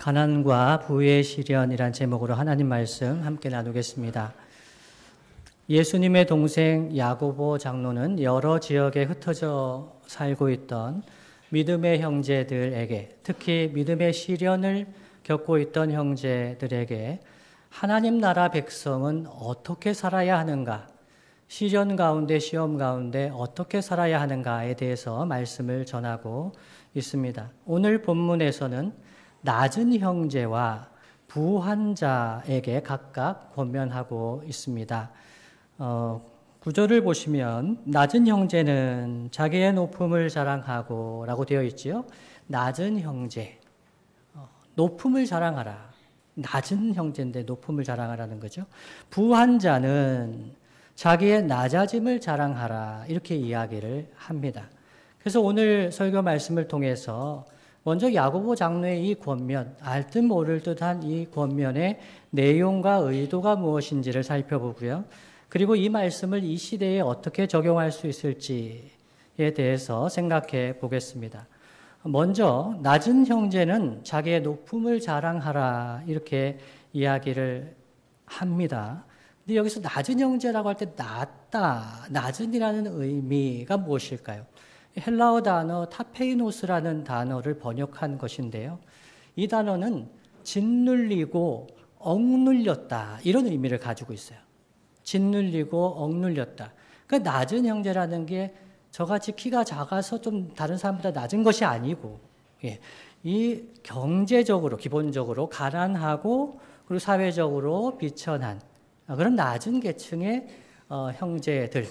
가난과 부의 시련이란 제목으로 하나님 말씀 함께 나누겠습니다. 예수님의 동생 야고보 장로는 여러 지역에 흩어져 살고 있던 믿음의 형제들에게, 특히 믿음의 시련을 겪고 있던 형제들에게 하나님 나라 백성은 어떻게 살아야 하는가, 시련 가운데, 시험 가운데 어떻게 살아야 하는가에 대해서 말씀을 전하고 있습니다. 오늘 본문에서는 낮은 형제와 부한 자에게 각각 권면하고 있습니다. 구절을 보시면 낮은 형제는 자기의 높음을 자랑하고 라고 되어 있지요. 낮은 형제, 높음을 자랑하라. 낮은 형제인데 높음을 자랑하라는 거죠. 부한 자는 자기의 낮아짐을 자랑하라. 이렇게 이야기를 합니다. 그래서 오늘 설교 말씀을 통해서 먼저 야고보 장로의 이 권면, 알 듯 모를 듯한 이 권면의 내용과 의도가 무엇인지를 살펴보고요. 그리고 이 말씀을 이 시대에 어떻게 적용할 수 있을지에 대해서 생각해 보겠습니다. 먼저 낮은 형제는 자기의 높음을 자랑하라 이렇게 이야기를 합니다. 근데 여기서 낮은 형제라고 할 때 낮다, 낮은이라는 의미가 무엇일까요? 헬라어 단어 타페이노스라는 단어를 번역한 것인데요. 이 단어는 짓눌리고 억눌렸다 이런 의미를 가지고 있어요. 짓눌리고 억눌렸다. 그 낮은 형제라는 게 저같이 키가 작아서 좀 다른 사람보다 낮은 것이 아니고, 이 경제적으로 기본적으로 가난하고 그리고 사회적으로 비천한 그런 낮은 계층의 형제들,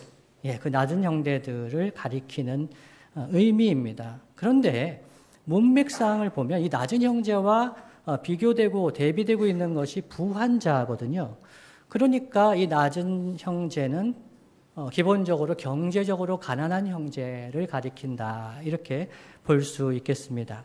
그 낮은 형제들을 가리키는 의미입니다. 그런데 문맥상을 보면 이 낮은 형제와 비교되고 대비되고 있는 것이 부한 자거든요. 그러니까 이 낮은 형제는 기본적으로 경제적으로 가난한 형제를 가리킨다 이렇게 볼 수 있겠습니다.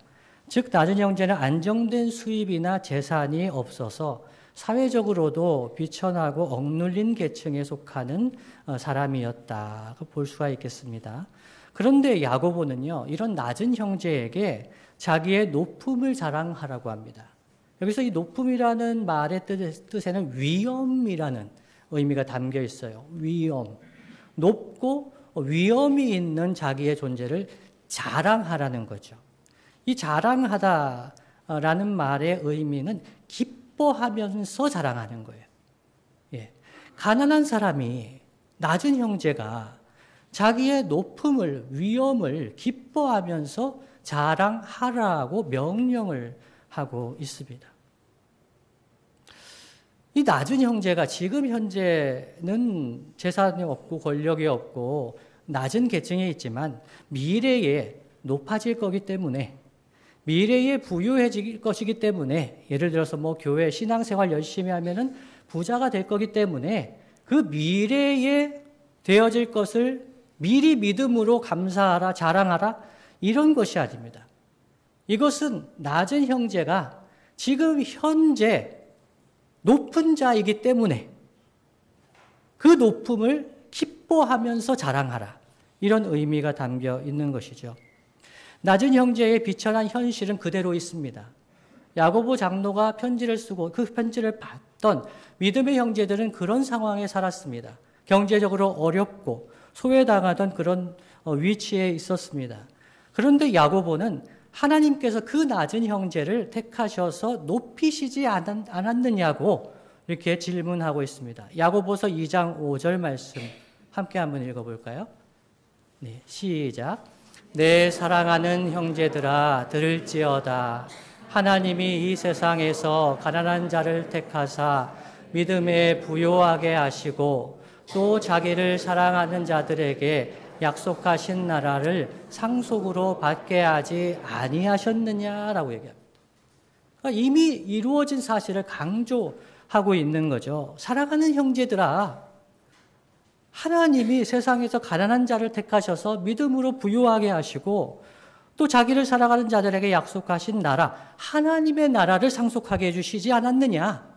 즉 낮은 형제는 안정된 수입이나 재산이 없어서 사회적으로도 비천하고 억눌린 계층에 속하는 사람이었다 볼 수가 있겠습니다. 그런데 야고보는요, 이런 낮은 형제에게 자기의 높음을 자랑하라고 합니다. 여기서 이 높음이라는 말의 뜻에는 위엄이라는 의미가 담겨 있어요. 위엄. 높고 위엄이 있는 자기의 존재를 자랑하라는 거죠. 이 자랑하다라는 말의 의미는 기뻐하면서 자랑하는 거예요. 가난한 사람이, 낮은 형제가 자기의 높음을, 위엄을 기뻐하면서 자랑하라고 명령을 하고 있습니다. 이 낮은 형제가 지금 현재는 재산이 없고 권력이 없고 낮은 계층에 있지만 미래에 높아질 거기 때문에, 미래에 부유해질 것이기 때문에, 예를 들어서 교회 신앙생활 열심히 하면은 부자가 될 거기 때문에 그 미래에 되어질 것을 미리 믿음으로 감사하라, 자랑하라 이런 것이 아닙니다. 이것은 낮은 형제가 지금 현재 높은 자이기 때문에 그 높음을 기뻐하면서 자랑하라 이런 의미가 담겨 있는 것이죠. 낮은 형제의 비천한 현실은 그대로 있습니다. 야고보 장로가 편지를 쓰고 그 편지를 받던 믿음의 형제들은 그런 상황에 살았습니다. 경제적으로 어렵고 소외당하던 그런 위치에 있었습니다. 그런데 야고보는 하나님께서 그 낮은 형제를 택하셔서 높이시지 않았느냐고 이렇게 질문하고 있습니다. 야고보서 2장 5절 말씀 함께 한번 읽어볼까요? 네, 시작. 내 사랑하는 형제들아 들을지어다. 하나님이 이 세상에서 가난한 자를 택하사 믿음에 부요하게 하시고 또 자기를 사랑하는 자들에게 약속하신 나라를 상속으로 받게 하지 아니하셨느냐라고 얘기합니다. 그러니까 이미 이루어진 사실을 강조하고 있는 거죠. 사랑하는 형제들아, 하나님이 세상에서 가난한 자를 택하셔서 믿음으로 부유하게 하시고 또 자기를 사랑하는 자들에게 약속하신 나라, 하나님의 나라를 상속하게 해주시지 않았느냐?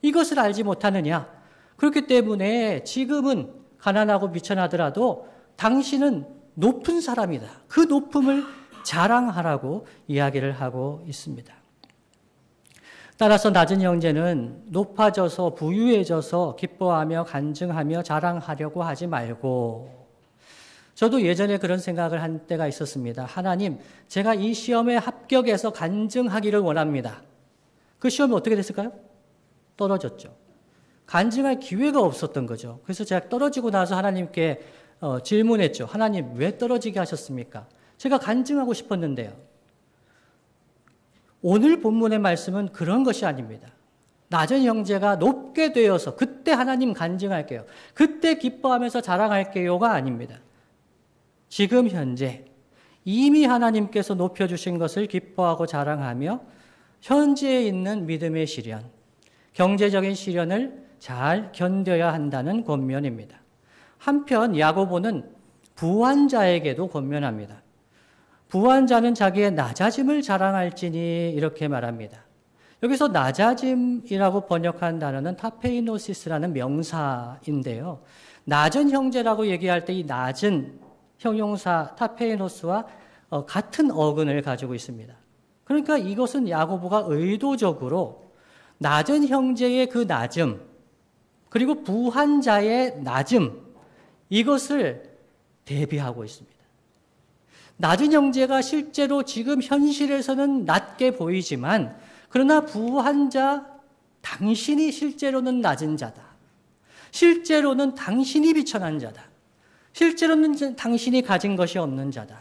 이것을 알지 못하느냐? 그렇기 때문에 지금은 가난하고 비천하더라도 당신은 높은 사람이다. 그 높음을 자랑하라고 이야기를 하고 있습니다. 따라서 낮은 형제는 높아져서 부유해져서 기뻐하며 간증하며 자랑하려고 하지 말고, 저도 예전에 그런 생각을 한 때가 있었습니다. 하나님, 제가 이 시험에 합격해서 간증하기를 원합니다. 그 시험이 어떻게 됐을까요? 떨어졌죠. 간증할 기회가 없었던 거죠. 그래서 제가 떨어지고 나서 하나님께 질문했죠. 하나님, 왜 떨어지게 하셨습니까? 제가 간증하고 싶었는데요. 오늘 본문의 말씀은 그런 것이 아닙니다. 낮은 형제가 높게 되어서 그때 하나님 간증할게요, 그때 기뻐하면서 자랑할게요가 아닙니다. 지금 현재 이미 하나님께서 높여주신 것을 기뻐하고 자랑하며 현재에 있는 믿음의 시련, 경제적인 시련을 잘 견뎌야 한다는 권면입니다. 한편 야고보는 부한 자에게도 권면합니다. 부한 자는 자기의 낮아짐을 자랑할지니 이렇게 말합니다. 여기서 낮아짐이라고 번역한 단어는 타페이노시스라는 명사인데요. 낮은 형제라고 얘기할 때 이 낮은 형용사 타페이노스와 같은 어근을 가지고 있습니다. 그러니까 이것은 야고보가 의도적으로 낮은 형제의 그 낮음, 그리고 부한 자의 낮음, 이것을 대비하고 있습니다. 낮은 형제가 실제로 지금 현실에서는 낮게 보이지만, 그러나 부한 자, 당신이 실제로는 낮은 자다. 실제로는 당신이 비천한 자다. 실제로는 당신이 가진 것이 없는 자다.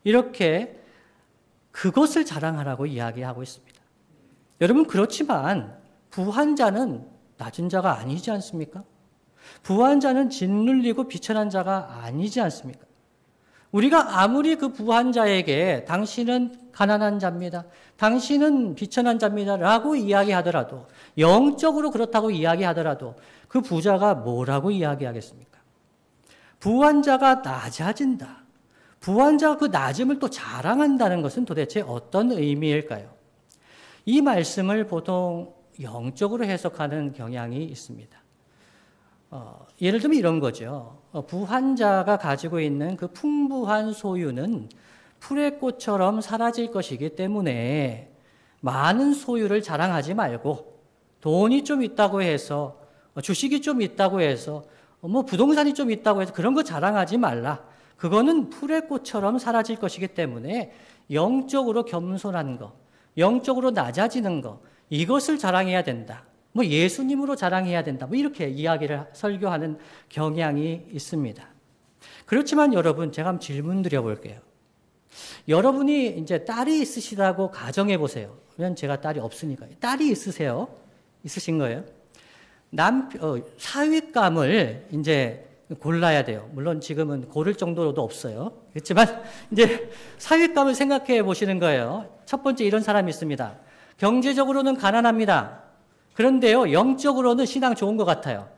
이렇게 그것을 자랑하라고 이야기하고 있습니다. 여러분, 그렇지만 부한 자는 낮은 자가 아니지 않습니까? 부한 자는 짓눌리고 비천한 자가 아니지 않습니까? 우리가 아무리 그 부한 자에게 당신은 가난한 자입니다, 당신은 비천한 자입니다 라고 이야기하더라도, 영적으로 그렇다고 이야기하더라도 그 부자가 뭐라고 이야기하겠습니까? 부한 자가 낮아진다, 부한 자가 그 낮음을 또 자랑한다는 것은 도대체 어떤 의미일까요? 이 말씀을 보통 영적으로 해석하는 경향이 있습니다. 예를 들면 이런 거죠. 부한 자가 가지고 있는 그 풍부한 소유는 풀의 꽃처럼 사라질 것이기 때문에 많은 소유를 자랑하지 말고, 돈이 좀 있다고 해서, 주식이 좀 있다고 해서, 부동산이 좀 있다고 해서 그런 거 자랑하지 말라. 그거는 풀의 꽃처럼 사라질 것이기 때문에 영적으로 겸손한 거, 영적으로 낮아지는 거, 이것을 자랑해야 된다. 예수님으로 자랑해야 된다. 이렇게 이야기를 설교하는 경향이 있습니다. 그렇지만 여러분, 제가 한번 질문 드려볼게요. 여러분이 이제 딸이 있으시다고 가정해 보세요. 왜냐면 제가 딸이 없으니까요. 딸이 있으세요? 있으신 거예요? 사윗감을 이제 골라야 돼요. 물론 지금은 고를 정도로도 없어요. 그렇지만 이제 사윗감을 생각해 보시는 거예요. 첫 번째 이런 사람이 있습니다. 경제적으로는 가난합니다. 그런데요, 영적으로는 신앙 좋은 것 같아요.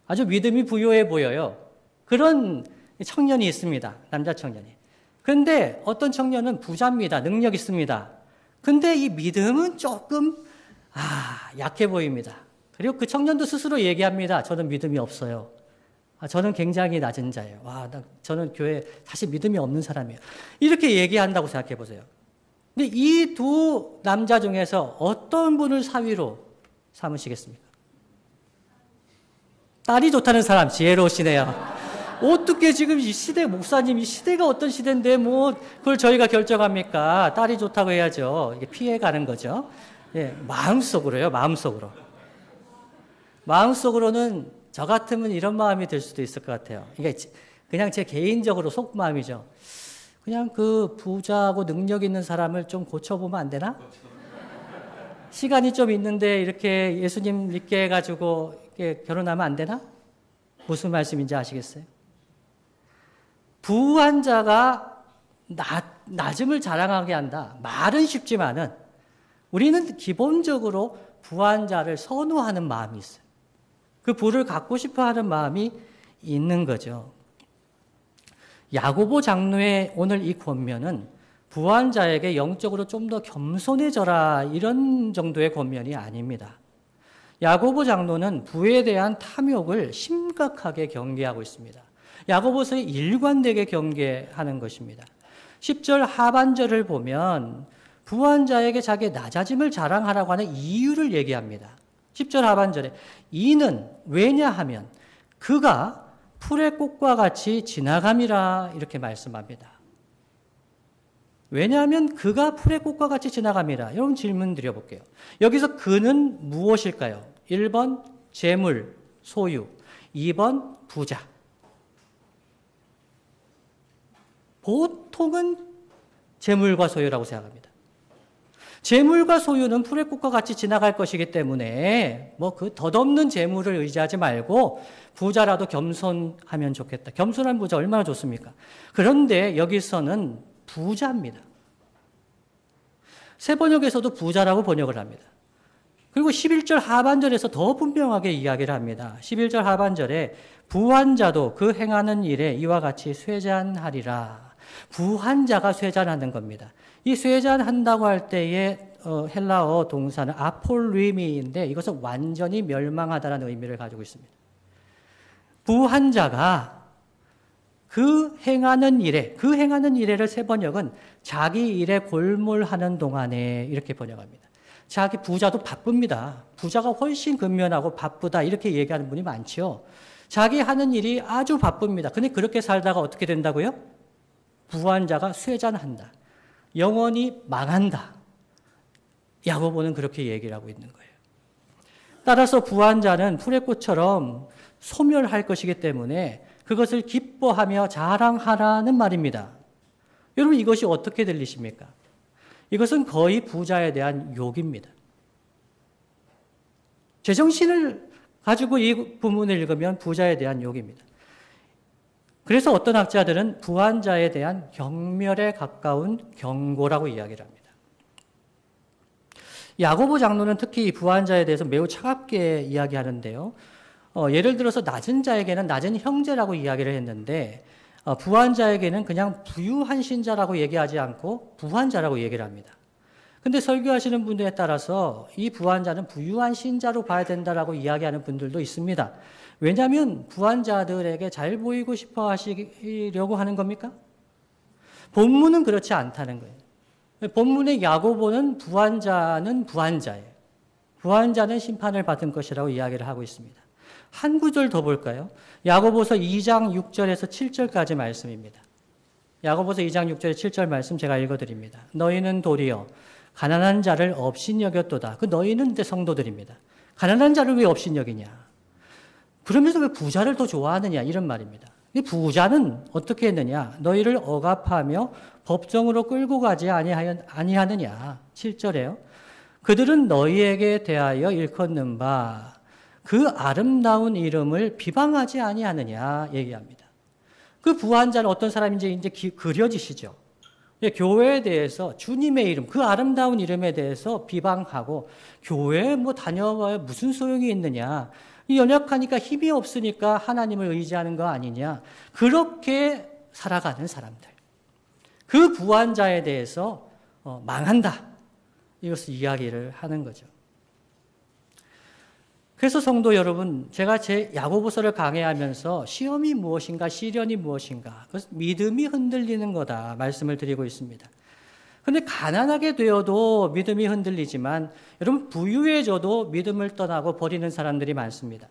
아주 믿음이 부유해 보여요. 그런 청년이 있습니다. 남자 청년이. 그런데 어떤 청년은 부자입니다. 능력 있습니다. 근데 이 믿음은 조금 약해 보입니다. 그리고 그 청년도 스스로 얘기합니다. 저는 믿음이 없어요. 저는 굉장히 낮은 자예요. 저는 교회에 사실 믿음이 없는 사람이에요. 이렇게 얘기한다고 생각해 보세요. 근데 이 두 남자 중에서 어떤 분을 사위로 삼으시겠습니까? 딸이 좋다는 사람, 지혜로우시네요. 어떻게 지금 이 시대, 목사님, 이 시대가 어떤 시대인데 그걸 저희가 결정합니까? 딸이 좋다고 해야죠. 이게 피해가는 거죠. 예, 마음속으로요, 마음속으로. 마음속으로는 저 같으면 이런 마음이 들 수도 있을 것 같아요. 이게 그냥 제 개인적으로 속마음이죠. 그냥 그 부자고 능력 있는 사람을 좀 고쳐보면 안 되나? 시간이 좀 있는데 이렇게 예수님 믿게 해가지고 이렇게 결혼하면 안 되나? 무슨 말씀인지 아시겠어요? 부한 자가 낮음을 자랑하게 한다. 말은 쉽지만은 우리는 기본적으로 부한 자를 선호하는 마음이 있어요. 그 부를 갖고 싶어 하는 마음이 있는 거죠. 야고보 장로의 오늘 이 권면은 부한 자에게 영적으로 좀 더 겸손해져라, 이런 정도의 권면이 아닙니다. 야고보 장로는 부에 대한 탐욕을 심각하게 경계하고 있습니다. 야고보서에 일관되게 경계하는 것입니다. 10절 하반절을 보면 부한 자에게 자기의 낮아짐을 자랑하라고 하는 이유를 얘기합니다. 10절 하반절에 이는 왜냐하면 그가 풀의 꽃과 같이 지나감이라 이렇게 말씀합니다. 왜냐하면 그가 풀의 꽃과 같이 지나감이라. 여러분 질문 드려볼게요. 여기서 그는 무엇일까요? 1번 재물, 소유, 2번 부자. 보통은 재물과 소유라고 생각합니다. 재물과 소유는 풀의 꽃과 같이 지나갈 것이기 때문에 뭐 그 덧없는 재물을 의지하지 말고 부자라도 겸손하면 좋겠다. 겸손한 부자 얼마나 좋습니까? 그런데 여기서는 부자입니다. 새 번역에서도 부자라고 번역을 합니다. 그리고 11절 하반절에서 더 분명하게 이야기를 합니다. 11절 하반절에 부한 자도 그 행하는 일에 이와 같이 쇠잔하리라. 부한 자가 쇠잔하는 겁니다. 이 쇠잔한다고 할 때의 헬라어 동사는 아폴리미인데 이것은 완전히 멸망하다라는 의미를 가지고 있습니다. 부한 자가 그 행하는 일에를 새 번역은 자기 일에 골몰하는 동안에 이렇게 번역합니다. 자기 부자도 바쁩니다. 부자가 훨씬 근면하고 바쁘다 이렇게 얘기하는 분이 많죠. 자기 하는 일이 아주 바쁩니다. 근데 그렇게 살다가 어떻게 된다고요? 부한 자가 쇠잔한다. 영원히 망한다. 야고보는 그렇게 얘기를 하고 있는 거예요. 따라서 부한 자는 풀의 꽃처럼 소멸할 것이기 때문에 그것을 기뻐하며 자랑하라는 말입니다. 여러분 이것이 어떻게 들리십니까? 이것은 거의 부자에 대한 욕입니다. 제정신을 가지고 이 부문을 읽으면 부자에 대한 욕입니다. 그래서 어떤 학자들은 부한 자에 대한 경멸에 가까운 경고라고 이야기를 합니다. 야고보 장로는 특히 이 부한 자에 대해서 매우 차갑게 이야기하는데요. 예를 들어서 낮은 자에게는 낮은 형제라고 이야기를 했는데 부한 자에게는 그냥 부유한 신자라고 얘기하지 않고 부한 자라고 얘기를 합니다. 근데 설교하시는 분들에 따라서 이 부한 자는 부유한 신자로 봐야 된다라고 이야기하는 분들도 있습니다. 왜냐하면 부한 자들에게 잘 보이고 싶어 하시려고 하는 겁니까? 본문은 그렇지 않다는 거예요. 본문의 야고보는 부한 자는 부한 자예요. 부한 자는 심판을 받은 것이라고 이야기를 하고 있습니다. 한 구절 더 볼까요? 야고보서 2장 6절에서 7절까지 말씀입니다. 야고보서 2장 6절에 7절 말씀 제가 읽어드립니다. 너희는 도리어 가난한 자를 업신여겼도다. 그 너희는 성도들입니다. 가난한 자를 왜 업신여기냐? 그러면서 왜 부자를 더 좋아하느냐? 이런 말입니다. 이 부자는 어떻게 했느냐? 너희를 억압하며 법정으로 끌고 가지 아니하느냐? 7절에요. 그들은 너희에게 대하여 일컫는 바 그 아름다운 이름을 비방하지 아니하느냐 얘기합니다. 그 부한 자는 어떤 사람인지 이제 그려지시죠. 교회에 대해서 주님의 이름, 그 아름다운 이름에 대해서 비방하고 교회에 뭐 다녀봐야 무슨 소용이 있느냐. 연약하니까 힘이 없으니까 하나님을 의지하는 거 아니냐. 그렇게 살아가는 사람들. 그 부한 자에 대해서 망한다. 이것을 이야기를 하는 거죠. 그래서 성도 여러분, 제가 제 야고보서를 강해하면서 시험이 무엇인가, 시련이 무엇인가, 그것은 믿음이 흔들리는 거다 말씀을 드리고 있습니다. 그런데 가난하게 되어도 믿음이 흔들리지만 여러분 부유해져도 믿음을 떠나고 버리는 사람들이 많습니다.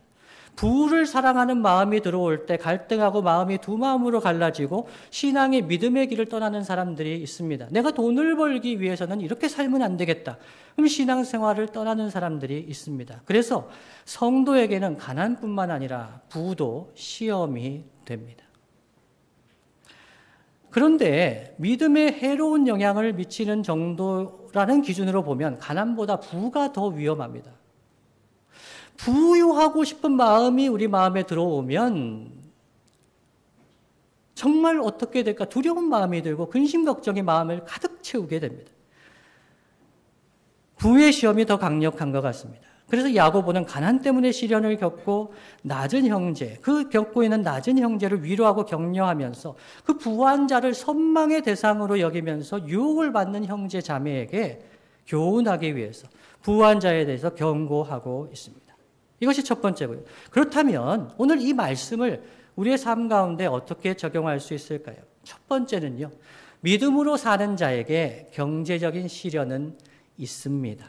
부를 사랑하는 마음이 들어올 때 갈등하고 마음이 두 마음으로 갈라지고 신앙의 믿음의 길을 떠나는 사람들이 있습니다. 내가 돈을 벌기 위해서는 이렇게 살면 안 되겠다. 그럼 신앙생활을 떠나는 사람들이 있습니다. 그래서 성도에게는 가난뿐만 아니라 부도 시험이 됩니다. 그런데 믿음에 해로운 영향을 미치는 정도라는 기준으로 보면 가난보다 부가 더 위험합니다. 부유하고 싶은 마음이 우리 마음에 들어오면 정말 어떻게 될까 두려운 마음이 들고 근심 걱정의 마음을 가득 채우게 됩니다. 부의 시험이 더 강력한 것 같습니다. 그래서 야고보는 가난 때문에 시련을 겪고 낮은 형제, 그 겪고 있는 낮은 형제를 위로하고 격려하면서 그 부한 자를 선망의 대상으로 여기면서 유혹을 받는 형제 자매에게 교훈하기 위해서 부한 자에 대해서 경고하고 있습니다. 이것이 첫 번째고요. 그렇다면 오늘 이 말씀을 우리의 삶 가운데 어떻게 적용할 수 있을까요? 첫 번째는요. 믿음으로 사는 자에게 경제적인 시련은 있습니다.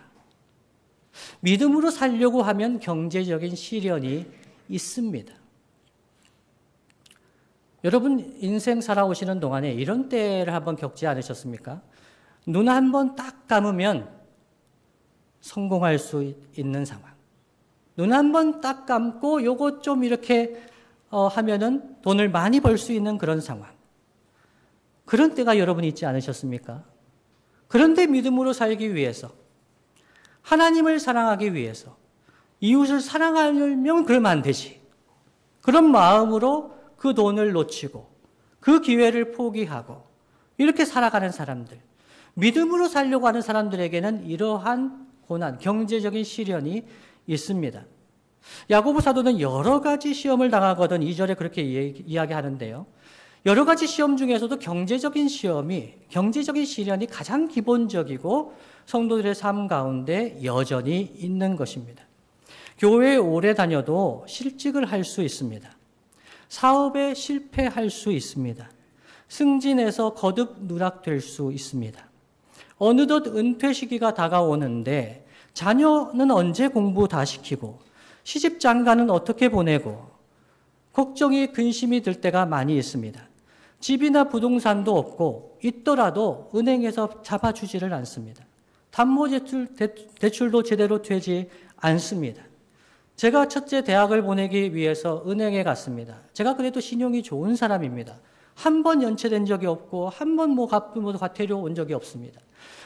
믿음으로 살려고 하면 경제적인 시련이 있습니다. 여러분 인생 살아오시는 동안에 이런 때를 한번 겪지 않으셨습니까? 눈 한 번 딱 감으면 성공할 수 있는 상황. 눈 한 번 딱 감고 요거 좀 이렇게 하면은 돈을 많이 벌 수 있는 그런 상황. 그런 때가 여러분 있지 않으셨습니까? 그런데 믿음으로 살기 위해서, 하나님을 사랑하기 위해서, 이웃을 사랑하려면 그러면 안 되지. 그런 마음으로 그 돈을 놓치고 그 기회를 포기하고 이렇게 살아가는 사람들, 믿음으로 살려고 하는 사람들에게는 이러한 고난, 경제적인 시련이 있습니다. 야고보 사도는 여러 가지 시험을 당하거든 2절에 그렇게 이야기하는데요. 여러 가지 시험 중에서도 경제적인 시련이 가장 기본적이고 성도들의 삶 가운데 여전히 있는 것입니다. 교회에 오래 다녀도 실직을 할 수 있습니다. 사업에 실패할 수 있습니다. 승진해서 거듭 누락될 수 있습니다. 어느덧 은퇴 시기가 다가오는데 자녀는 언제 공부 다 시키고 시집 장가는 어떻게 보내고 걱정이 근심이 들 때가 많이 있습니다. 집이나 부동산도 없고 있더라도 은행에서 잡아주지를 않습니다. 담보대출도 제대로 되지 않습니다. 제가 첫째 대학을 보내기 위해서 은행에 갔습니다. 제가 그래도 신용이 좋은 사람입니다. 한 번 연체된 적이 없고 한 번 과태료 온 적이 없습니다.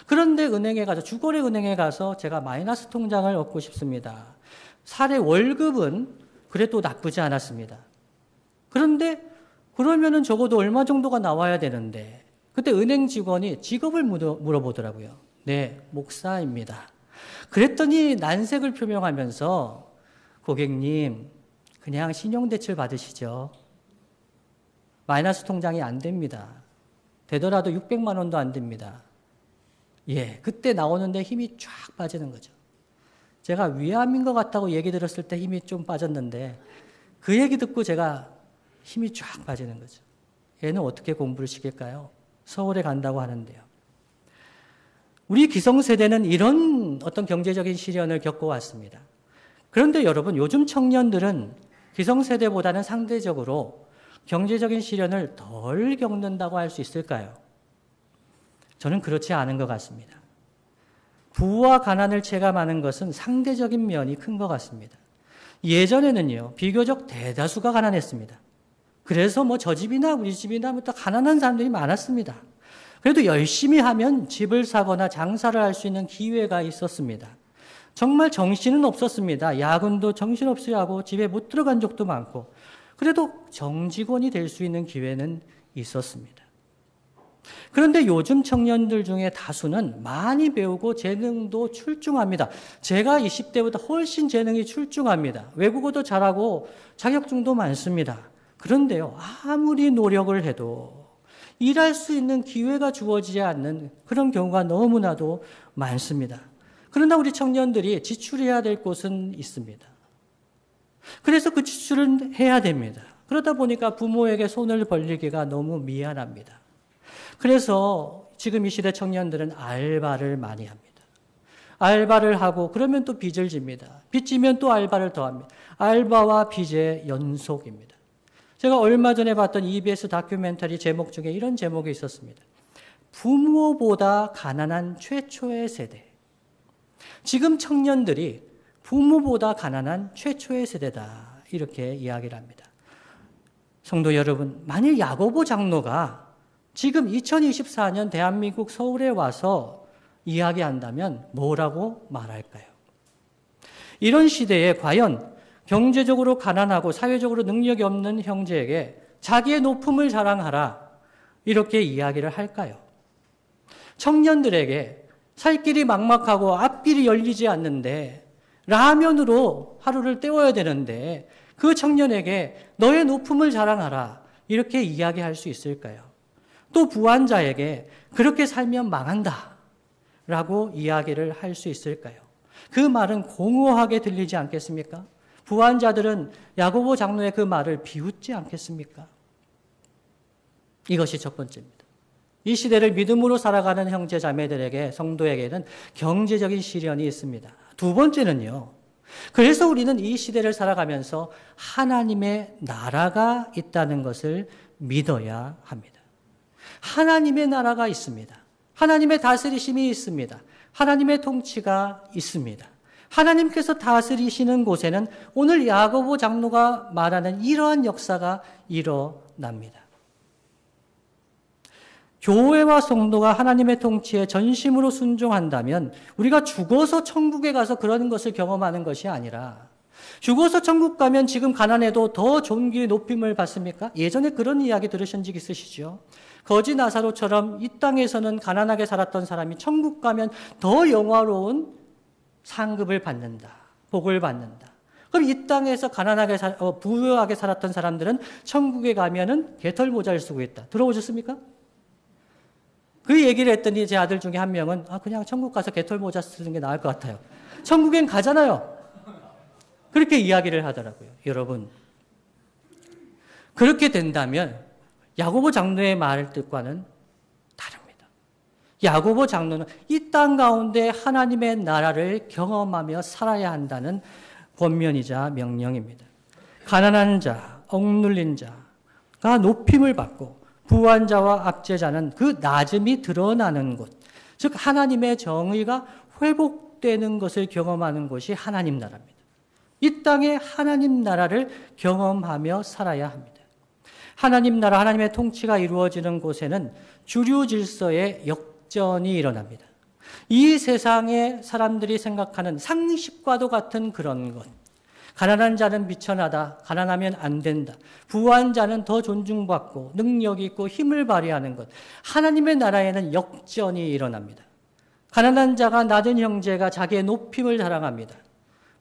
그런데 은행에 가서 주거래 은행에 가서 제가 마이너스 통장을 얻고 싶습니다. 사례 월급은 그래도 나쁘지 않았습니다. 그런데 그러면은 적어도 얼마 정도가 나와야 되는데 그때 은행 직원이 직업을 물어보더라고요. 네, 목사입니다. 그랬더니 난색을 표명하면서 고객님, 그냥 신용대출 받으시죠. 마이너스 통장이 안 됩니다. 되더라도 600만 원도 안 됩니다. 예, 그때 나오는데 힘이 쫙 빠지는 거죠. 제가 위암인 것 같다고 얘기 들었을 때 힘이 좀 빠졌는데 그 얘기 듣고 제가 힘이 쫙 빠지는 거죠. 얘는 어떻게 공부를 시킬까요? 서울에 간다고 하는데요. 우리 기성세대는 이런 어떤 경제적인 시련을 겪어왔습니다. 그런데 여러분, 요즘 청년들은 기성세대보다는 상대적으로 경제적인 시련을 덜 겪는다고 할 수 있을까요? 저는 그렇지 않은 것 같습니다. 부와 가난을 체감하는 것은 상대적인 면이 큰 것 같습니다. 예전에는요, 비교적 대다수가 가난했습니다. 그래서 저 집이나 우리 집이나 또 가난한 사람들이 많았습니다. 그래도 열심히 하면 집을 사거나 장사를 할 수 있는 기회가 있었습니다. 정말 정신은 없었습니다. 야근도 정신없이 하고 집에 못 들어간 적도 많고 그래도 정직원이 될 수 있는 기회는 있었습니다. 그런데 요즘 청년들 중에 다수는 많이 배우고 재능도 출중합니다. 제가 20대보다 훨씬 재능이 출중합니다. 외국어도 잘하고 자격증도 많습니다. 그런데요, 아무리 노력을 해도 일할 수 있는 기회가 주어지지 않는 그런 경우가 너무나도 많습니다. 그러나 우리 청년들이 지출해야 될 곳은 있습니다. 그래서 그 지출은 해야 됩니다. 그러다 보니까 부모에게 손을 벌리기가 너무 미안합니다. 그래서 지금 이 시대 청년들은 알바를 많이 합니다. 알바를 하고 그러면 또 빚을 집니다. 빚 지면 또 알바를 더 합니다. 알바와 빚의 연속입니다. 제가 얼마 전에 봤던 EBS 다큐멘터리 제목 중에 이런 제목이 있었습니다. 부모보다 가난한 최초의 세대. 지금 청년들이 부모보다 가난한 최초의 세대다. 이렇게 이야기를 합니다. 성도 여러분, 만일 야고보 장로가 지금 2024년 대한민국 서울에 와서 이야기한다면 뭐라고 말할까요? 이런 시대에 과연 경제적으로 가난하고 사회적으로 능력이 없는 형제에게 자기의 높음을 자랑하라 이렇게 이야기를 할까요? 청년들에게 살 길이 막막하고 앞길이 열리지 않는데 라면으로 하루를 때워야 되는데 그 청년에게 너의 높음을 자랑하라 이렇게 이야기할 수 있을까요? 또 부한자에게 그렇게 살면 망한다 라고 이야기를 할 수 있을까요? 그 말은 공허하게 들리지 않겠습니까? 부한자들은 야고보 장로의 그 말을 비웃지 않겠습니까? 이것이 첫 번째입니다. 이 시대를 믿음으로 살아가는 형제 자매들에게, 성도에게는 경제적인 시련이 있습니다. 두 번째는요. 그래서 우리는 이 시대를 살아가면서 하나님의 나라가 있다는 것을 믿어야 합니다. 하나님의 나라가 있습니다. 하나님의 다스리심이 있습니다. 하나님의 통치가 있습니다. 하나님께서 다스리시는 곳에는 오늘 야고보 장로가 말하는 이러한 역사가 일어납니다. 교회와 성도가 하나님의 통치에 전심으로 순종한다면 우리가 죽어서 천국에 가서 그런 것을 경험하는 것이 아니라, 죽어서 천국 가면 지금 가난해도 더 존귀의 높임을 받습니까? 예전에 그런 이야기 들으신 적 있으시죠? 거지 나사로처럼 이 땅에서는 가난하게 살았던 사람이 천국 가면 더 영화로운 상급을 받는다, 복을 받는다. 그럼 이 땅에서 가난하게 부유하게 살았던 사람들은 천국에 가면은 개털 모자를 쓰고 있다. 들어보셨습니까? 그 얘기를 했더니 제 아들 중에 한 명은 그냥 천국 가서 개털 모자 쓰는 게 나을 것 같아요. 천국엔 가잖아요. 그렇게 이야기를 하더라고요. 여러분, 그렇게 된다면 야고보 장로의 말 뜻과는 다릅니다. 야고보 장로는 이 땅 가운데 하나님의 나라를 경험하며 살아야 한다는 권면이자 명령입니다. 가난한 자, 억눌린 자가 높임을 받고 부한 자와 압제자는 그 낮음이 드러나는 곳, 즉 하나님의 정의가 회복되는 것을 경험하는 것이 하나님 나라입니다. 이 땅에 하나님 나라를 경험하며 살아야 합니다. 하나님 나라, 하나님의 통치가 이루어지는 곳에는 주류 질서의 역전이 일어납니다. 이 세상에 사람들이 생각하는 상식과도 같은 그런 것, 가난한 자는 비천하다, 가난하면 안 된다, 부한 자는 더 존중받고 능력이 있고 힘을 발휘하는 것, 하나님의 나라에는 역전이 일어납니다. 가난한 자가 낮은 형제가 자기의 높임을 자랑합니다.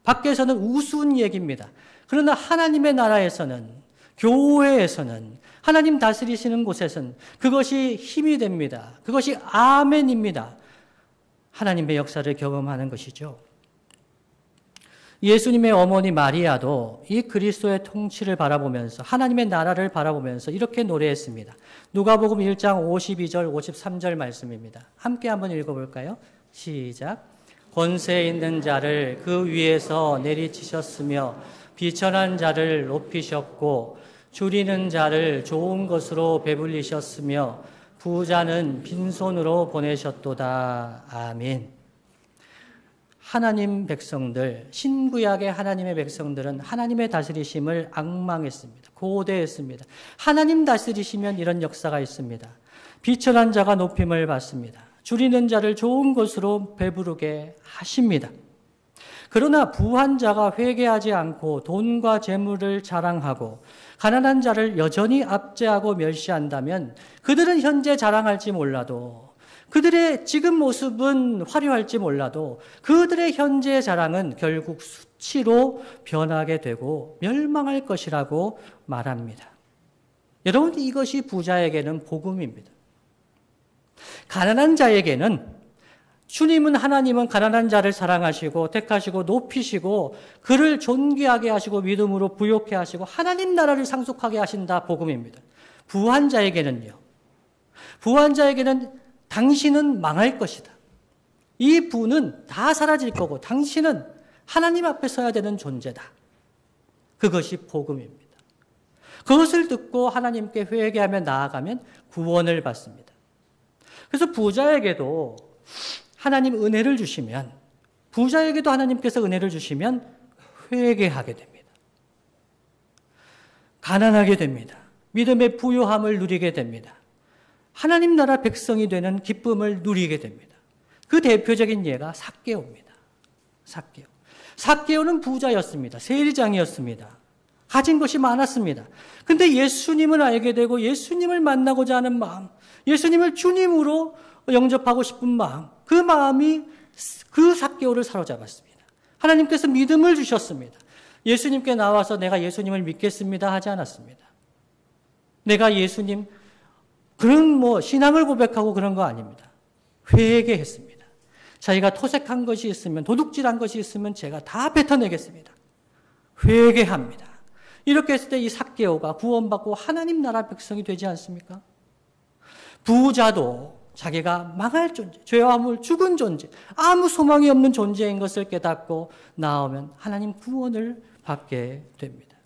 밖에서는 우스운 얘기입니다. 그러나 하나님의 나라에서는, 교회에서는, 하나님 다스리시는 곳에서는 그것이 힘이 됩니다. 그것이 아멘입니다. 하나님의 역사를 경험하는 것이죠. 예수님의 어머니 마리아도 이 그리스도의 통치를 바라보면서, 하나님의 나라를 바라보면서 이렇게 노래했습니다. 누가복음 1장 52절 53절 말씀입니다. 함께 한번 읽어볼까요? 시작. 권세 있는 자를 그 위에서 내리치셨으며 비천한 자를 높이셨고 줄이는 자를 좋은 것으로 배불리셨으며 부자는 빈손으로 보내셨도다. 아멘. 하나님 백성들, 신구약의 하나님의 백성들은 하나님의 다스리심을 앙망했습니다. 고대했습니다. 하나님 다스리시면 이런 역사가 있습니다. 비천한 자가 높임을 받습니다. 줄이는 자를 좋은 것으로 배부르게 하십니다. 그러나 부한 자가 회개하지 않고 돈과 재물을 자랑하고 가난한 자를 여전히 압제하고 멸시한다면 그들은 현재 자랑할지 몰라도, 그들의 지금 모습은 화려할지 몰라도 그들의 현재 자랑은 결국 수치로 변하게 되고 멸망할 것이라고 말합니다. 여러분, 이것이 부자에게는 복음입니다. 가난한 자에게는 주님은, 하나님은 가난한 자를 사랑하시고 택하시고 높이시고 그를 존귀하게 하시고 믿음으로 부욕해 하시고 하나님 나라를 상속하게 하신다, 복음입니다. 부한 자에게는요, 부한 자에게는 당신은 망할 것이다. 이 부는 다 사라질 거고 당신은 하나님 앞에 서야 되는 존재다. 그것이 복음입니다. 그것을 듣고 하나님께 회개하며 나아가면 구원을 받습니다. 그래서 부자에게도 하나님 은혜를 주시면, 부자에게도 하나님께서 은혜를 주시면 회개하게 됩니다. 가난하게 됩니다. 믿음의 부요함을 누리게 됩니다. 하나님 나라 백성이 되는 기쁨을 누리게 됩니다. 그 대표적인 예가 삭개오입니다. 삭개오는 부자였습니다. 세리장이었습니다. 가진 것이 많았습니다. 근데 예수님을 알게 되고 예수님을 만나고자 하는 마음, 예수님을 주님으로 영접하고 싶은 마음, 그 마음이 그 삭개오를 사로잡았습니다. 하나님께서 믿음을 주셨습니다. 예수님께 나와서 내가 예수님을 믿겠습니다 하지 않았습니다. 내가 예수님, 그런 신앙을 고백하고 그런 거 아닙니다. 회개했습니다. 자기가 토색한 것이 있으면, 도둑질한 것이 있으면 제가 다 뱉어내겠습니다. 회개합니다. 이렇게 했을 때 이 삭개오가 구원받고 하나님 나라 백성이 되지 않습니까? 부자도 자기가 망할 존재, 죄와 물 죽은 존재, 아무 소망이 없는 존재인 것을 깨닫고 나오면 하나님 구원을 받게 됩니다.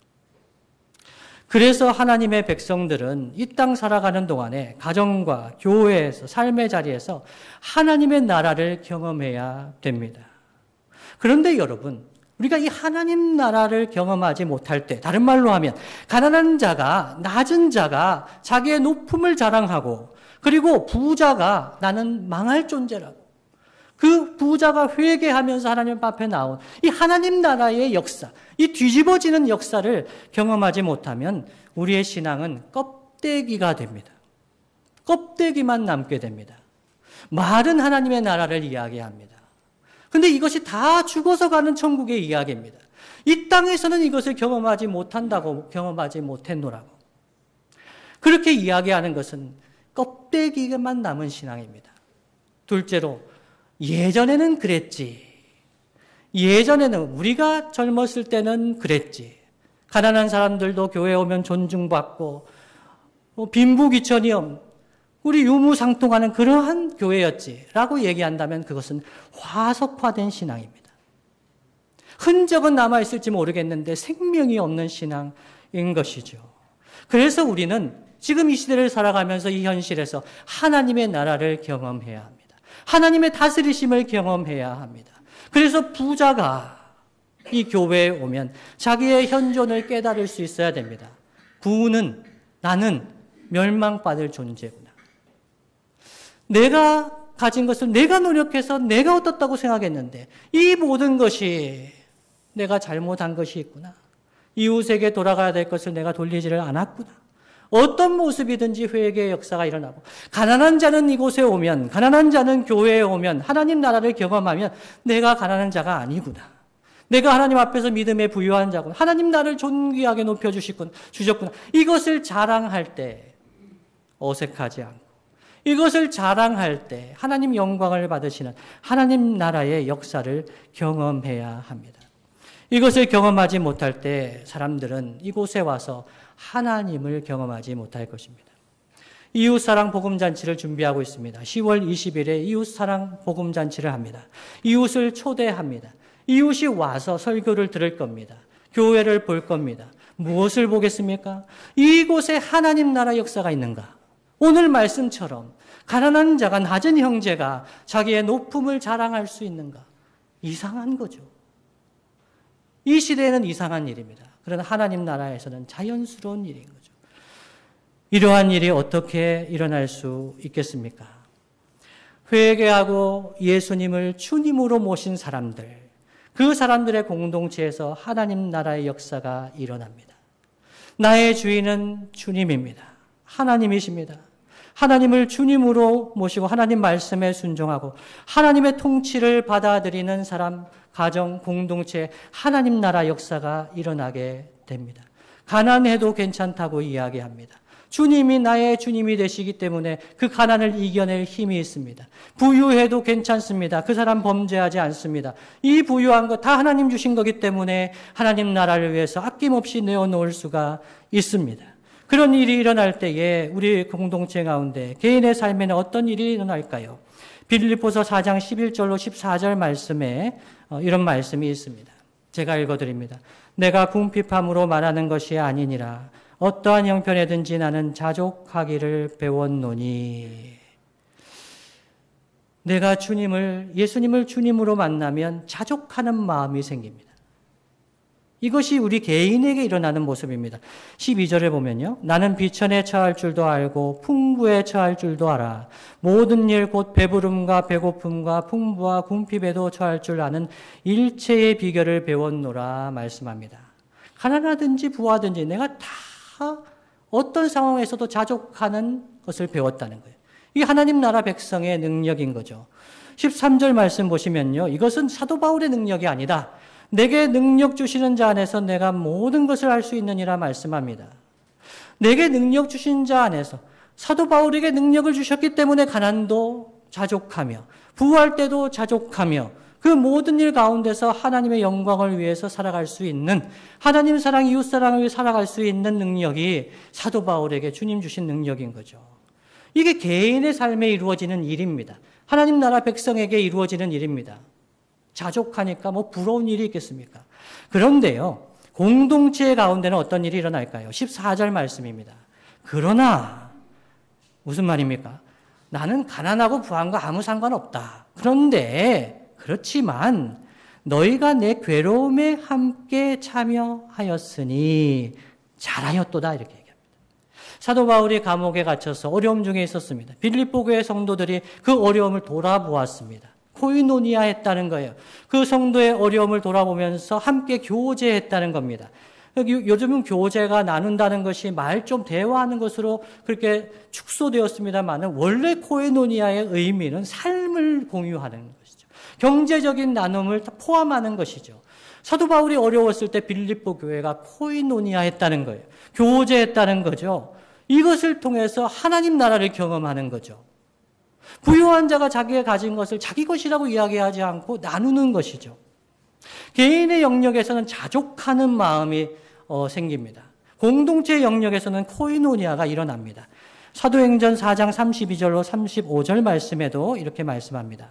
그래서 하나님의 백성들은 이 땅 살아가는 동안에 가정과 교회에서 삶의 자리에서 하나님의 나라를 경험해야 됩니다. 그런데 여러분, 우리가 이 하나님 나라를 경험하지 못할 때, 다른 말로 하면 가난한 자가, 낮은 자가 자기의 높음을 자랑하고, 그리고 부자가 나는 망할 존재라고, 그 부자가 회개하면서 하나님 앞에 나온 이 하나님 나라의 역사, 이 뒤집어지는 역사를 경험하지 못하면 우리의 신앙은 껍데기가 됩니다. 껍데기만 남게 됩니다. 말은 하나님의 나라를 이야기합니다. 근데 이것이 다 죽어서 가는 천국의 이야기입니다. 이 땅에서는 이것을 경험하지 못한다고, 경험하지 못했노라고. 그렇게 이야기하는 것은 껍데기만 남은 신앙입니다. 둘째로, 예전에는 그랬지. 예전에는 우리가 젊었을 때는 그랬지. 가난한 사람들도 교회 오면 존중받고 빈부귀천이 없는, 우리 유무상통하는 그러한 교회였지라고 얘기한다면 그것은 화석화된 신앙입니다. 흔적은 남아있을지 모르겠는데 생명이 없는 신앙인 것이죠. 그래서 우리는 지금 이 시대를 살아가면서 이 현실에서 하나님의 나라를 경험해야 합니다. 하나님의 다스리심을 경험해야 합니다. 그래서 부자가 이 교회에 오면 자기의 현존을 깨달을 수 있어야 됩니다. 부는 나는 멸망받을 존재구나. 내가 가진 것을 내가 노력해서 내가 얻었다고 생각했는데 이 모든 것이 내가 잘못한 것이 있구나. 이웃에게 돌아가야 될 것을 내가 돌리지를 않았구나. 어떤 모습이든지 회개의 역사가 일어나고, 가난한 자는 이곳에 오면, 가난한 자는 교회에 오면, 하나님 나라를 경험하면 내가 가난한 자가 아니구나. 내가 하나님 앞에서 믿음에 부유한 자구나. 하나님 나를 존귀하게 높여주셨구나. 이것을 자랑할 때 어색하지 않고, 이것을 자랑할 때 하나님 영광을 받으시는 하나님 나라의 역사를 경험해야 합니다. 이것을 경험하지 못할 때 사람들은 이곳에 와서 하나님을 경험하지 못할 것입니다. 이웃사랑 복음잔치를 준비하고 있습니다. 10월 20일에 이웃사랑 복음잔치를 합니다. 이웃을 초대합니다. 이웃이 와서 설교를 들을 겁니다. 교회를 볼 겁니다. 무엇을 보겠습니까? 이곳에 하나님 나라 역사가 있는가? 오늘 말씀처럼 가난한 자가, 낮은 형제가 자기의 높음을 자랑할 수 있는가? 이상한 거죠. 이 시대에는 이상한 일입니다. 그러나 하나님 나라에서는 자연스러운 일인 거죠. 이러한 일이 어떻게 일어날 수 있겠습니까? 회개하고 예수님을 주님으로 모신 사람들, 그 사람들의 공동체에서 하나님 나라의 역사가 일어납니다. 나의 주인은 주님입니다. 하나님이십니다. 하나님을 주님으로 모시고 하나님 말씀에 순종하고 하나님의 통치를 받아들이는 사람, 가정, 공동체, 하나님 나라 역사가 일어나게 됩니다. 가난해도 괜찮다고 이야기합니다. 주님이 나의 주님이 되시기 때문에 그 가난을 이겨낼 힘이 있습니다. 부유해도 괜찮습니다. 그 사람 범죄하지 않습니다. 이 부유한 것 다 하나님 주신 거기 때문에 하나님 나라를 위해서 아낌없이 내어놓을 수가 있습니다. 그런 일이 일어날 때에 우리 공동체 가운데 개인의 삶에는 어떤 일이 일어날까요? 빌립보서 4장 11절로 14절 말씀에 이런 말씀이 있습니다. 제가 읽어드립니다. 내가 궁핍함으로 말하는 것이 아니니라. 어떠한 형편에든지 나는 자족하기를 배웠노니. 내가 예수님을 주님으로 만나면 자족하는 마음이 생깁니다. 이것이 우리 개인에게 일어나는 모습입니다. 12절에 보면요. 나는 비천에 처할 줄도 알고 풍부에 처할 줄도 알아. 모든 일 곧 배부름과 배고픔과 풍부와 궁핍에도 처할 줄 아는 일체의 비결을 배웠노라 말씀합니다. 가난하든지 부하든지 내가 다 어떤 상황에서도 자족하는 것을 배웠다는 거예요. 이 하나님 나라 백성의 능력인 거죠. 13절 말씀 보시면요. 이것은 사도 바울의 능력이 아니다. 내게 능력 주시는 자 안에서 내가 모든 것을 할 수 있느니라 말씀합니다. 내게 능력 주신 자 안에서 사도 바울에게 능력을 주셨기 때문에 가난도 자족하며 부할 때도 자족하며 그 모든 일 가운데서 하나님의 영광을 위해서 살아갈 수 있는, 하나님 사랑, 이웃 사랑을 위해 살아갈 수 있는 능력이 사도 바울에게 주님 주신 능력인 거죠. 이게 개인의 삶에 이루어지는 일입니다. 하나님 나라 백성에게 이루어지는 일입니다. 자족하니까 뭐 부러운 일이 있겠습니까? 그런데요, 공동체 가운데는 어떤 일이 일어날까요? 14절 말씀입니다. 그러나 무슨 말입니까? 나는 가난하고 부한과 아무 상관없다. 그런데 그렇지만 너희가 내 괴로움에 함께 참여하였으니 잘하였도다 이렇게 얘기합니다. 사도 바울이 감옥에 갇혀서 어려움 중에 있었습니다. 빌립보 교회 성도들이 그 어려움을 돌아보았습니다. 코이노니아 했다는 거예요. 그 성도의 어려움을 돌아보면서 함께 교제했다는 겁니다. 요즘은 교제가 나눈다는 것이 말 좀 대화하는 것으로 그렇게 축소되었습니다만 원래 코이노니아의 의미는 삶을 공유하는 것이죠. 경제적인 나눔을 포함하는 것이죠. 사도 바울이 어려웠을 때 빌립보 교회가 코이노니아 했다는 거예요. 교제했다는 거죠. 이것을 통해서 하나님 나라를 경험하는 거죠. 부유한 자가 자기가 가진 것을 자기 것이라고 이야기하지 않고 나누는 것이죠. 개인의 영역에서는 자족하는 마음이 생깁니다. 공동체 영역에서는 코이노니아가 일어납니다. 사도행전 4장 32절로 35절 말씀에도 이렇게 말씀합니다.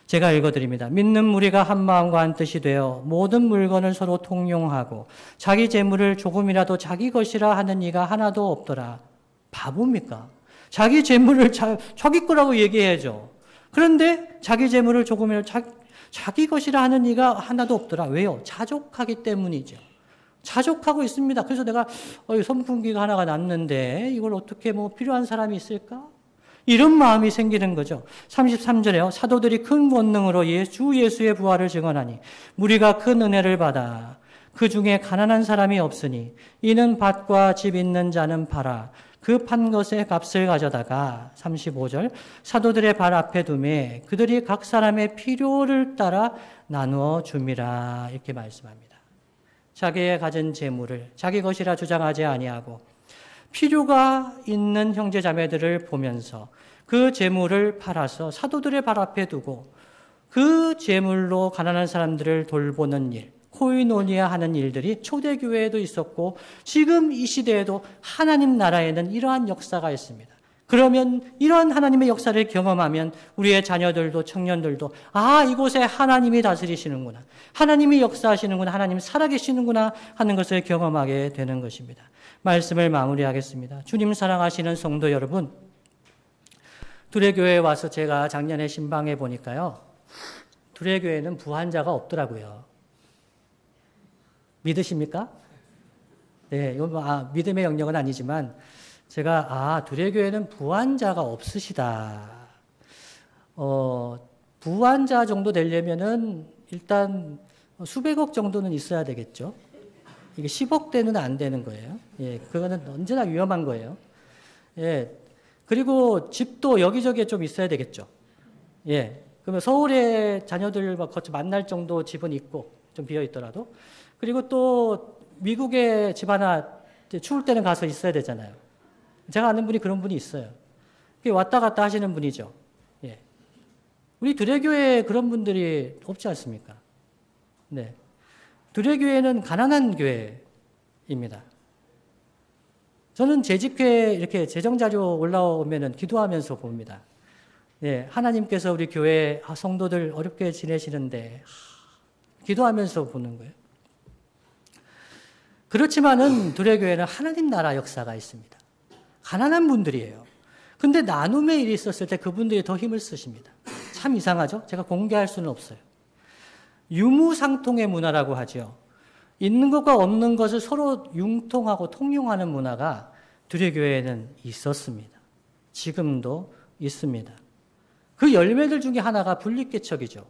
제가 읽어드립니다. 믿는 무리가 한 마음과 한 뜻이 되어 모든 물건을 서로 통용하고 자기 재물을 조금이라도 자기 것이라 하는 이가 하나도 없더라. 바보입니까? 자기 재물을 자기 거라고 얘기해야죠. 그런데 자기 재물을 조금이라도 자기 것이라 하는 이가 하나도 없더라. 왜요? 자족하기 때문이죠. 자족하고 있습니다. 그래서 내가 선풍기가 하나가 났는데 이걸 어떻게 필요한 사람이 있을까? 이런 마음이 생기는 거죠. 33절에요. 사도들이 큰 권능으로 주 예수의 부활을 증언하니 무리가 큰 은혜를 받아 그 중에 가난한 사람이 없으니 이는 밭과 집 있는 자는 팔아 그 판 것의 값을 가져다가 35절 사도들의 발 앞에 두매 그들이 각 사람의 필요를 따라 나누어 줍니다. 이렇게 말씀합니다. 자기의 가진 재물을 자기 것이라 주장하지 아니하고 필요가 있는 형제 자매들을 보면서 그 재물을 팔아서 사도들의 발 앞에 두고 그 재물로 가난한 사람들을 돌보는 일, 코이노니아 하는 일들이 초대교회에도 있었고 지금 이 시대에도 하나님 나라에는 이러한 역사가 있습니다. 그러면 이러한 하나님의 역사를 경험하면 우리의 자녀들도 청년들도 이곳에 하나님이 다스리시는구나. 하나님이 역사하시는구나. 하나님 살아계시는구나 하는 것을 경험하게 되는 것입니다. 말씀을 마무리하겠습니다. 주님 사랑하시는 성도 여러분, 두레교회에 와서 제가 작년에 신방해 보니까요. 두레교회는 부한자가 없더라고요. 믿으십니까? 네, 이건 믿음의 영역은 아니지만 제가 두레교회는 부한자가 없으시다. 부한자 정도 되려면은 일단 수백억 정도는 있어야 되겠죠. 이게 10억대는 안 되는 거예요. 예, 그거는 언제나 위험한 거예요. 예, 그리고 집도 여기저기에 좀 있어야 되겠죠. 예, 그러면 서울에 자녀들과 같이 만날 정도 집은 있고 좀 비어 있더라도 그리고 또 미국에 집 하나 추울 때는 가서 있어야 되잖아요. 제가 아는 분이 그런 분이 있어요. 왔다 갔다 하시는 분이죠. 예. 우리 두레교회에 그런 분들이 없지 않습니까? 네. 두레교회는 가난한 교회입니다. 저는 재직회 이렇게 재정자료 올라오면은 기도하면서 봅니다. 예. 하나님께서 우리 교회 성도들 어렵게 지내시는데 기도하면서 보는 거예요. 그렇지만은 두레교회는 하나님 나라 역사가 있습니다. 가난한 분들이에요. 근데 나눔의 일이 있었을 때 그분들이 더 힘을 쓰십니다. 참 이상하죠? 제가 공개할 수는 없어요. 유무상통의 문화라고 하죠. 있는 것과 없는 것을 서로 융통하고 통용하는 문화가 두레교회에는 있었습니다. 지금도 있습니다. 그 열매들 중에 하나가 분립개척이죠.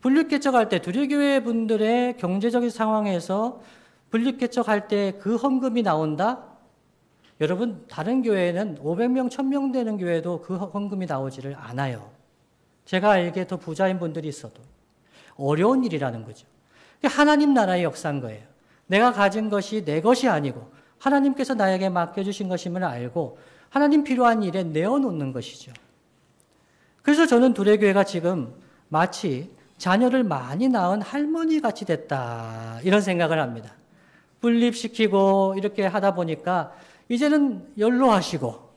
분립개척할 때 두레교회 분들의 경제적인 상황에서 분립개척할 때 그 헌금이 나온다? 여러분, 다른 교회에는 500명, 1000명 되는 교회도 그 헌금이 나오지를 않아요. 제가 알기에 더 부자인 분들이 있어도. 어려운 일이라는 거죠. 하나님 나라의 역사인 거예요. 내가 가진 것이 내 것이 아니고 하나님께서 나에게 맡겨주신 것임을 알고 하나님 필요한 일에 내어놓는 것이죠. 그래서 저는 두레교회가 지금 마치 자녀를 많이 낳은 할머니 같이 됐다 이런 생각을 합니다. 분립시키고 이렇게 하다 보니까 이제는 연로하시고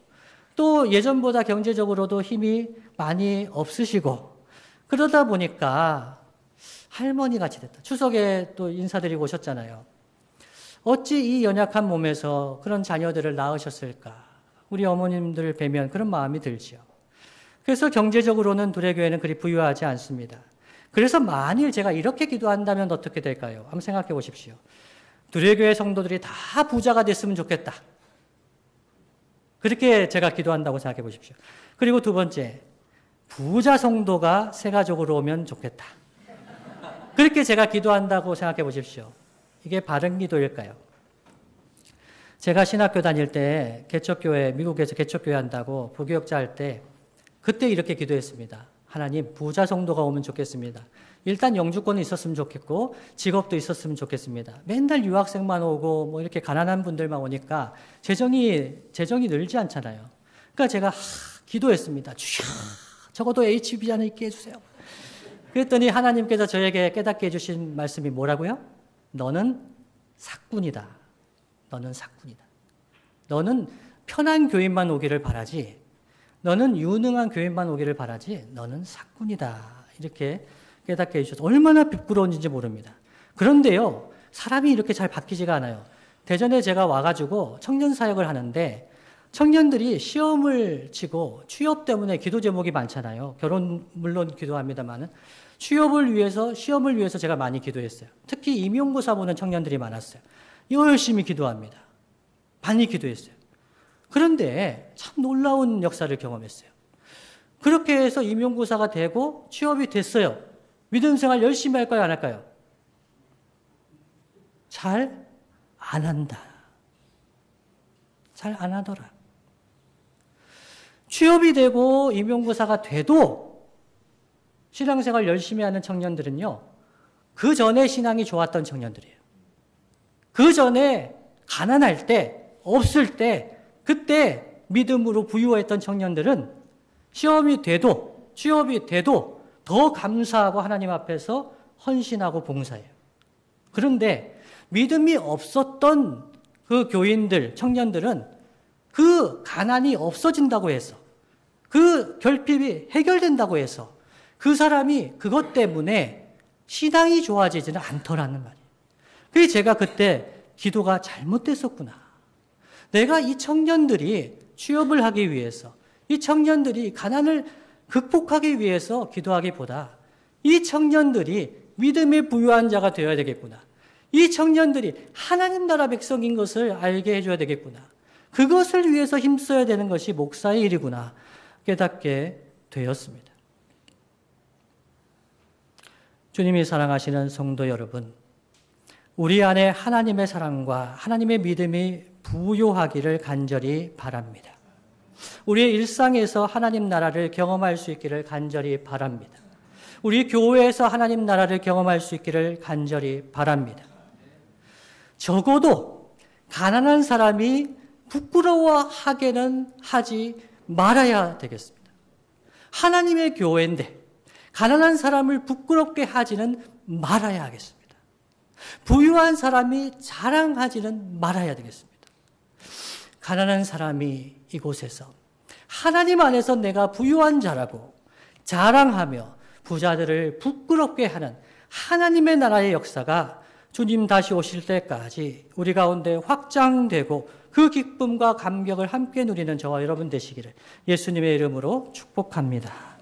또 예전보다 경제적으로도 힘이 많이 없으시고 그러다 보니까 할머니같이 됐다. 추석에 또 인사드리고 오셨잖아요. 어찌 이 연약한 몸에서 그런 자녀들을 낳으셨을까? 우리 어머님들을 뵈면 그런 마음이 들지요. 그래서 경제적으로는 두레교회는 그리 부유하지 않습니다. 그래서 만일 제가 이렇게 기도한다면 어떻게 될까요? 한번 생각해 보십시오. 두레교회 성도들이 다 부자가 됐으면 좋겠다. 그렇게 제가 기도한다고 생각해 보십시오. 그리고 두 번째, 부자 성도가 새 가족으로 오면 좋겠다. 그렇게 제가 기도한다고 생각해 보십시오. 이게 바른 기도일까요? 제가 신학교 다닐 때 개척교회, 미국에서 개척교회 한다고 부교역자 할 때 그때 이렇게 기도했습니다. 하나님, 부자 성도가 오면 좋겠습니다. 일단 영주권이 있었으면 좋겠고 직업도 있었으면 좋겠습니다. 맨날 유학생만 오고 뭐 이렇게 가난한 분들만 오니까 재정이 늘지 않잖아요. 그러니까 제가 기도했습니다. 주여, 적어도 HB자는 있게 해주세요. 그랬더니 하나님께서 저에게 깨닫게 해주신 말씀이 뭐라고요? 너는 사꾼이다. 너는 사꾼이다. 너는 편한 교인만 오기를 바라지, 너는 유능한 교인만 오기를 바라지, 너는 사꾼이다. 이렇게 깨닫게 해주셔서 얼마나 부끄러운지 모릅니다. 그런데요, 사람이 이렇게 잘 바뀌지가 않아요. 대전에 제가 와가지고 청년 사역을 하는데 청년들이 시험을 치고 취업 때문에 기도 제목이 많잖아요. 결혼 물론 기도합니다만은 취업을 위해서, 시험을 위해서 제가 많이 기도했어요. 특히 임용고사 보는 청년들이 많았어요. 열심히 기도합니다. 많이 기도했어요. 그런데 참 놀라운 역사를 경험했어요. 그렇게 해서 임용고사가 되고 취업이 됐어요. 믿음 생활 열심히 할까요, 안 할까요? 잘 안 한다. 잘 안 하더라. 취업이 되고 임용고사가 돼도 신앙생활 열심히 하는 청년들은요, 그 전에 신앙이 좋았던 청년들이에요. 그 전에 가난할 때, 없을 때, 그때 믿음으로 부유했던 청년들은 시험이 돼도, 취업이 돼도 더 감사하고 하나님 앞에서 헌신하고 봉사해요. 그런데 믿음이 없었던 그 교인들, 청년들은 그 가난이 없어진다고 해서, 그 결핍이 해결된다고 해서 그 사람이 그것 때문에 신앙이 좋아지지는 않더라는 말이에요. 그래서 제가 그때 기도가 잘못됐었구나. 내가 이 청년들이 취업을 하기 위해서, 이 청년들이 가난을 극복하기 위해서 기도하기보다 이 청년들이 믿음의 부유한 자가 되어야 되겠구나. 이 청년들이 하나님 나라 백성인 것을 알게 해줘야 되겠구나. 그것을 위해서 힘써야 되는 것이 목사의 일이구나 깨닫게 되었습니다. 주님이 사랑하시는 성도 여러분, 우리 안에 하나님의 사랑과 하나님의 믿음이 부요하기를 간절히 바랍니다. 우리의 일상에서 하나님 나라를 경험할 수 있기를 간절히 바랍니다. 우리 교회에서 하나님 나라를 경험할 수 있기를 간절히 바랍니다. 적어도 가난한 사람이 부끄러워하게는 하지 말아야 되겠습니다. 하나님의 교회인데 가난한 사람을 부끄럽게 하지는 말아야 하겠습니다. 부유한 사람이 자랑하지는 말아야 되겠습니다. 가난한 사람이 이곳에서 하나님 안에서 내가 부유한 자라고 자랑하며 부자들을 부끄럽게 하는 하나님의 나라의 역사가 주님 다시 오실 때까지 우리 가운데 확장되고 그 기쁨과 감격을 함께 누리는 저와 여러분 되시기를 예수님의 이름으로 축복합니다.